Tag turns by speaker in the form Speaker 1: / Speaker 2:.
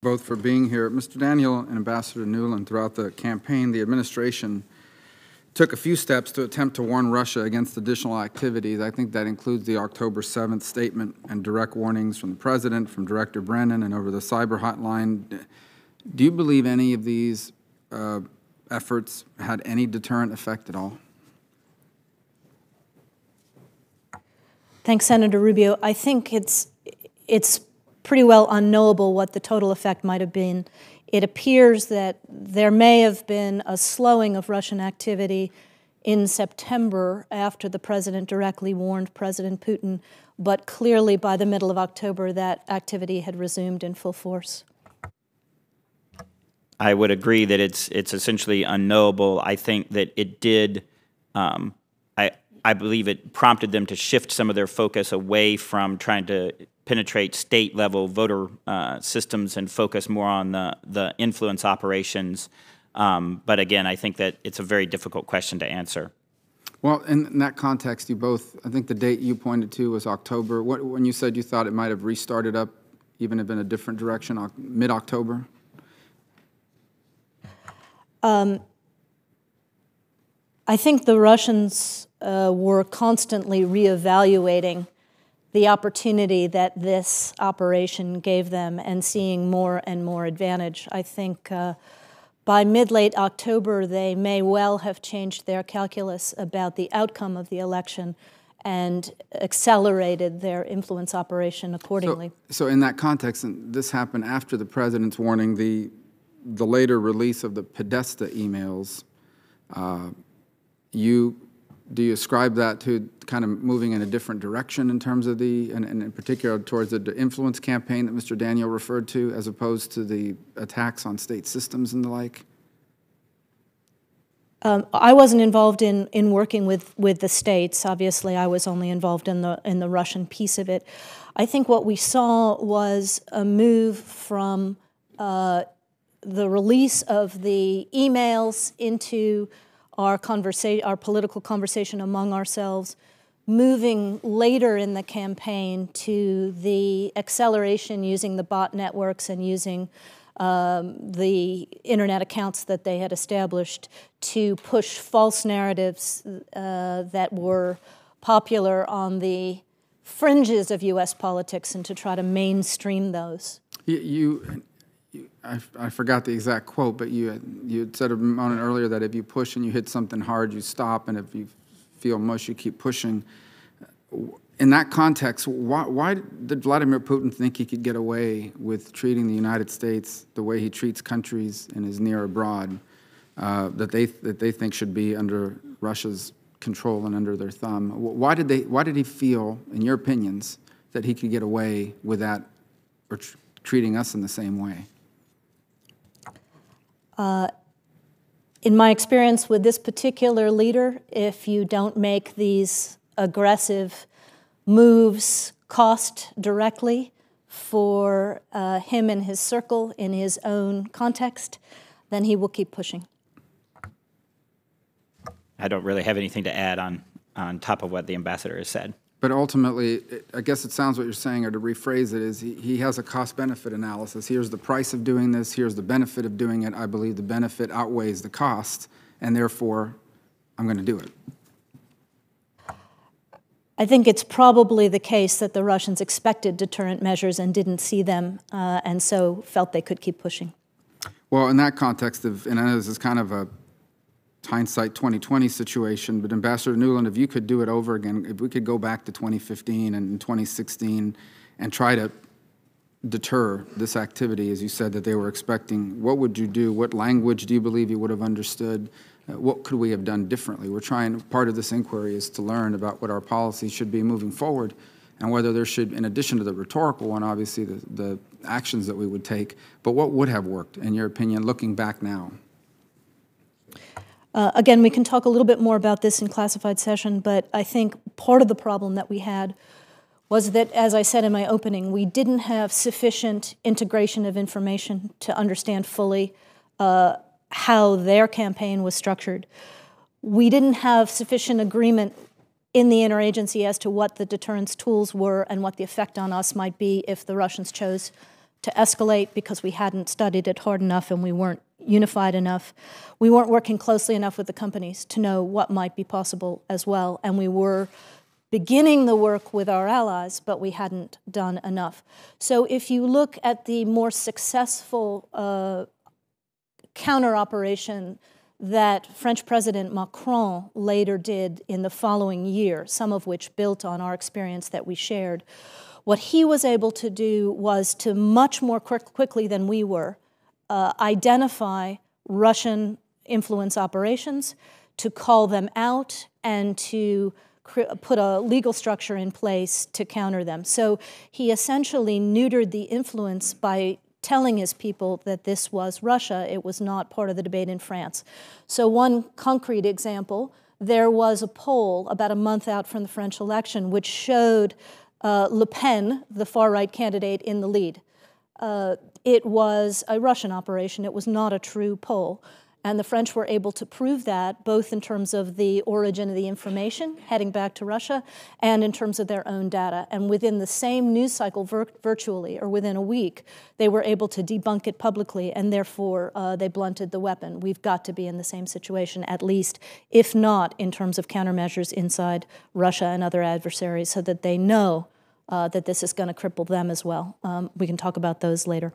Speaker 1: Both for being here. Mr. Daniel and Ambassador Nuland, throughout the campaign, the administration took a few steps to attempt to warn Russia against additional activities. I think that includes the October 7th statement and direct warnings from the President, from Director Brennan, and over the cyber hotline. Do you believe any of these efforts had any deterrent effect at all?
Speaker 2: Thanks, Senator Rubio. I think it's pretty well unknowable what the total effect might have been. It appears that there may have been a slowing of Russian activity in September after the President directly warned President Putin, but clearly by the middle of October that activity had resumed in full force.
Speaker 3: I would agree that it's essentially unknowable. I think that it did, I believe it prompted them to shift some of their focus away from trying to penetrate state-level voter systems and focus more on the influence operations. But again, I think that it's a very difficult question to answer.
Speaker 1: Well, in that context, you both, I think the date you pointed to was October. When you said you thought it might have restarted up, even if in a different direction, mid-October?
Speaker 2: I think the Russians were constantly reevaluating the opportunity that this operation gave them and seeing more and more advantage. I think by mid-late October, they may well have changed their calculus about the outcome of the election and accelerated their influence operation accordingly.
Speaker 1: So in that context, and this happened after the President's warning, the later release of the Podesta emails, do you ascribe that to kind of moving in a different direction in terms of and in particular towards the influence campaign that Mr. Daniel referred to, as opposed to the attacks on state systems and the like?
Speaker 2: I wasn't involved in working with the states. Obviously, I was only involved in the Russian piece of it. I think what we saw was a move from the release of the emails into our political conversation among ourselves, moving later in the campaign to the acceleration using the bot networks and using the internet accounts that they had established to push false narratives that were popular on the fringes of U.S. politics and to try to mainstream those. I forgot the exact quote, but you had said a moment earlier that if you push and you hit something hard, you stop, and if you feel mush, you keep pushing. In that context, why did Vladimir Putin think he could get away with treating the United States the way he treats countries in his near abroad that they think should be under Russia's control and under their thumb? Why did he feel, in your opinions, that he could get away with that or treating us in the same way? In my experience with this particular leader, if you don't make these aggressive moves cost directly for him and his circle in his own context, then he will keep pushing.
Speaker 3: I don't really have anything to add on top of what the ambassador has said.
Speaker 1: But ultimately, I guess it sounds what you're saying, or to rephrase it, is he has a cost-benefit analysis. Here's the price of doing this. Here's the benefit of doing it. I believe the benefit outweighs the cost, and therefore, I'm going to do it.
Speaker 2: I think it's probably the case that the Russians expected deterrent measures and didn't see them, and so felt they could keep pushing.
Speaker 1: Well, in that context, and I know this is kind of a hindsight 2020 situation, but Ambassador Nuland, if you could do it over again, if we could go back to 2015 and 2016 and try to deter this activity, as you said that they were expecting, what would you do? What language do you believe you would have understood? What could we have done differently? Part of this inquiry is to learn about what our policy should be moving forward and whether there should, in addition to the rhetorical one, obviously the actions that we would take, but what would have worked, in your opinion, looking back now?
Speaker 2: Again, we can talk a little bit more about this in classified session, but I think part of the problem that we had was that, as I said in my opening, we didn't have sufficient integration of information to understand fully how their campaign was structured. We didn't have sufficient agreement in the interagency as to what the deterrence tools were and what the effect on us might be if the Russians chose to escalate because we hadn't studied it hard enough and we weren't unified enough. We weren't working closely enough with the companies to know what might be possible as well, and we were beginning the work with our allies, but we hadn't done enough. So if you look at the more successful counter-operation that French President Macron later did in the following year, some of which built on our experience that we shared, what he was able to do was to much more quickly than we were identify Russian influence operations, to call them out, and to put a legal structure in place to counter them. So he essentially neutered the influence by telling his people that this was Russia. It was not part of the debate in France. So one concrete example, there was a poll about a month out from the French election which showed Le Pen, the far-right candidate, in the lead. It was a Russian operation. It was not a true poll. And the French were able to prove that, both in terms of the origin of the information heading back to Russia and in terms of their own data. And within the same news cycle, virtually, or within a week, they were able to debunk it publicly, and therefore they blunted the weapon. We've got to be in the same situation, at least, if not in terms of countermeasures inside Russia and other adversaries, so that they know that this is going to cripple them as well. We can talk about those later.